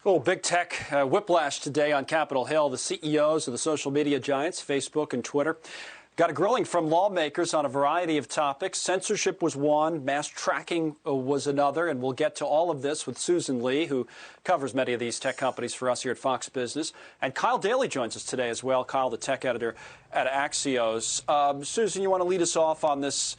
Oh, big tech whiplash today on Capitol Hill. The CEOs of the social media giants, Facebook and Twitter, got a grilling from lawmakers on a variety of topics. Censorship was one, mass tracking was another, and we'll get to all of this with Susan Lee, who covers many of these tech companies for us here at Fox Business. And Kyle Daly joins us today as well. Kyle, the tech editor at Axios. Susan, you want to lead us off on this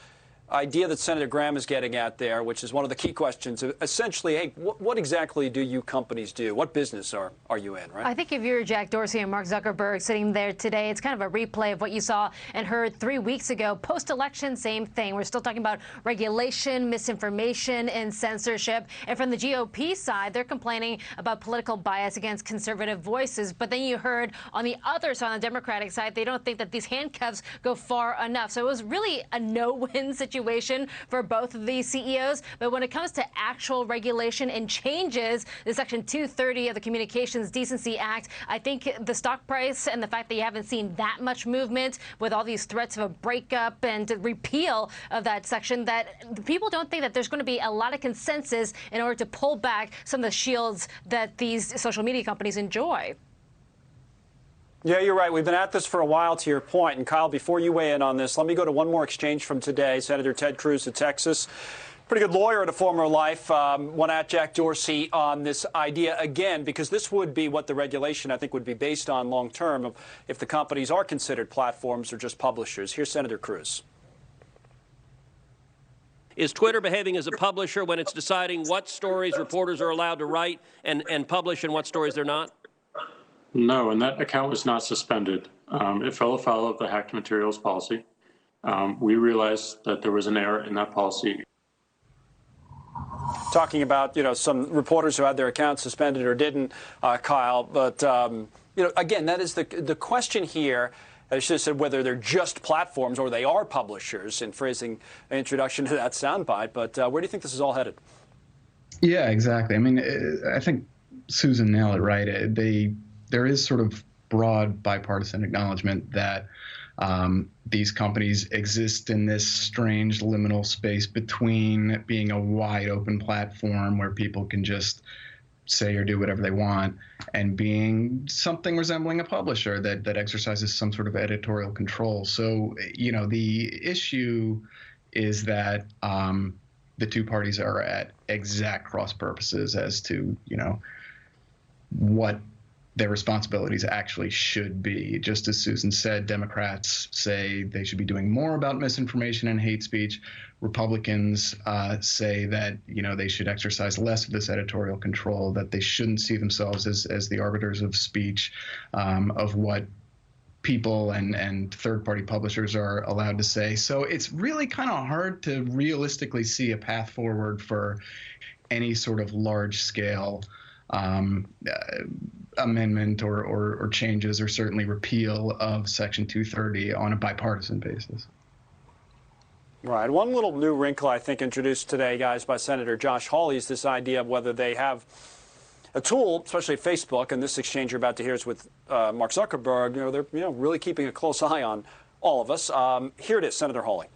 idea that Senator Graham is getting at there, which is one of the key questions. Essentially, hey, what exactly do you companies do? What business are you in, right? I think if you're Jack Dorsey and Mark Zuckerberg sitting there today, it's kind of a replay of what you saw and heard 3 weeks ago. Post-election, same thing. We're still talking about regulation, misinformation, and censorship. And from the GOP side, they're complaining about political bias against conservative voices. But then you heard on the other side, on the Democratic side, they don't think that these handcuffs go far enough. So it was really a no-win situation for both of these CEOs. But when it comes to actual regulation and changes, the Section 230 of the Communications Decency Act, I think the stock price and the fact that you haven't seen that much movement with all these threats of a breakup and repeal of that section, that people don't think that there's going to be a lot of consensus in order to pull back some of the shields that these social media companies enjoy. Yeah, you're right. We've been at this for a while, to your point. And Kyle, before you weigh in on this, let me go to one more exchange from today. Senator Ted Cruz of Texas, pretty good lawyer in a former life, went at Jack Dorsey on this idea again, because this would be what the regulation, I think, would be based on long term if the companies are considered platforms or just publishers. Here's Senator Cruz. Is Twitter behaving as a publisher when it's deciding what stories reporters are allowed to write and publish and what stories they're not? No, and that account was not suspended. It fell afoul of the hacked materials policy. We realized that there was an error in that policy. Talking about, some reporters who had their accounts suspended or didn't, Kyle. But, again, that is the question here. I should have said whether they're just platforms or they are publishers in phrasing an introduction to that soundbite. But where do you think this is all headed? Yeah, exactly. I mean, I think Susan nailed it right. There is sort of broad bipartisan acknowledgement that these companies exist in this strange liminal space between being a wide open platform where people can just say or do whatever they want and being something resembling a publisher that exercises some sort of editorial control. So, the issue is that the two parties are at exact cross purposes as to, what their responsibilities actually should be. Just as Susan said, Democrats say they should be doing more about misinformation and hate speech. Republicans say that, they should exercise less of this editorial control, that they shouldn't see themselves as the arbiters of speech, of what people and third-party publishers are allowed to say. So it's really kind of hard to realistically see a path forward for any sort of large-scale amendment or changes, or certainly repeal of Section 230 on a bipartisan basis. Right. One little new wrinkle, I think, introduced today, guys, by Senator Josh Hawley is this idea of whether they have a tool, especially Facebook, and this exchange you're about to hear is with Mark Zuckerberg. They're really keeping a close eye on all of us. Here it is, Senator Hawley.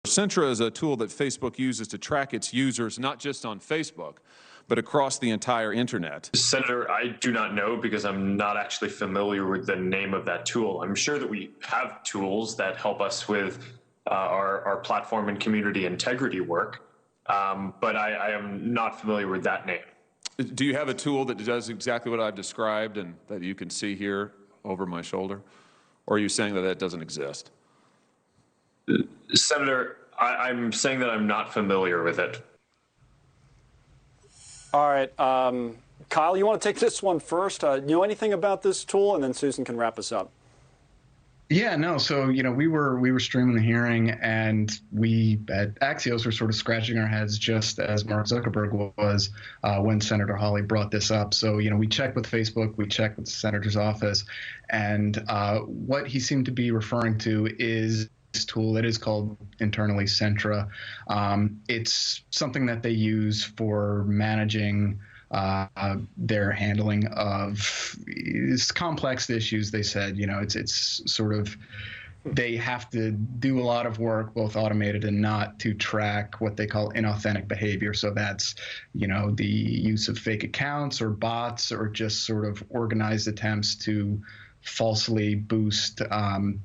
Centra is a tool that Facebook uses to track its users, not just on Facebook, but across the entire internet. Senator, I do not know because I'm not actually familiar with the name of that tool. I'm sure that we have tools that help us with our platform and community integrity work, but I am not familiar with that name. Do you have a tool that does exactly what I've described and that you can see here over my shoulder? Or are you saying that that doesn't exist? Senator, I'm saying that I'm not familiar with it. All right. Kyle, you want to take this one first? Know anything about this tool? And then Susan can wrap us up. Yeah, no. So, we were streaming the hearing, and we at Axios were sort of scratching our heads just as Mark Zuckerberg was when Senator Hawley brought this up. So, we checked with Facebook, we checked with the senator's office, and what he seemed to be referring to is tool that is called internally Centra. It's something that they use for managing their handling of complex issues. They said, it's sort of they have to do a lot of work, both automated and not, to track what they call inauthentic behavior. So that's, the use of fake accounts or bots or just sort of organized attempts to falsely boost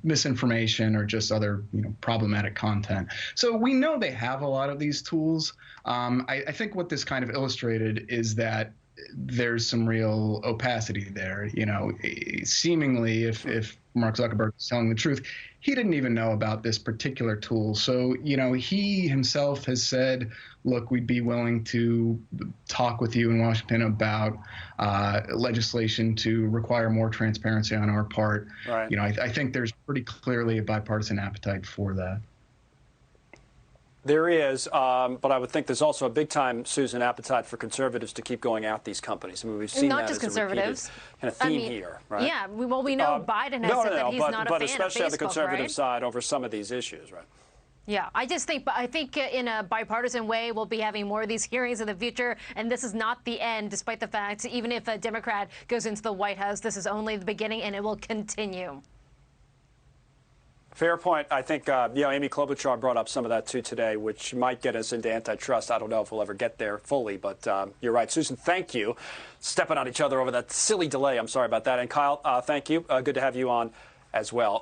misinformation or just other problematic content. So we know they have a lot of these tools. I think what this kind of illustrated is that there's some real opacity there. Seemingly, if Mark Zuckerberg is telling the truth, he didn't even know about this particular tool. So, he himself has said, look, we'd be willing to talk with you in Washington about legislation to require more transparency on our part. Right. I think there's pretty clearly a bipartisan appetite for that. There is, but I would think there's also a big-time, Susan, appetite for conservatives to keep going at these companies. I mean, we've seen not that just as a conservatives. kind of theme here, right? Yeah, we know Biden has said that he's not a fan of Facebook, but especially on the conservative right? side over some of these issues, right? Yeah, I think in a bipartisan way, we'll be having more of these hearings in the future, and this is not the end, despite the fact, even if a Democrat goes into the White House, this is only the beginning, and it will continue. Fair point. I think, Amy Klobuchar brought up some of that, too, today, which might get us into antitrust. I don't know if we'll ever get there fully, but you're right. Susan, thank you. Stepping on each other over that silly delay. I'm sorry about that. And Kyle, thank you. Good to have you on as well.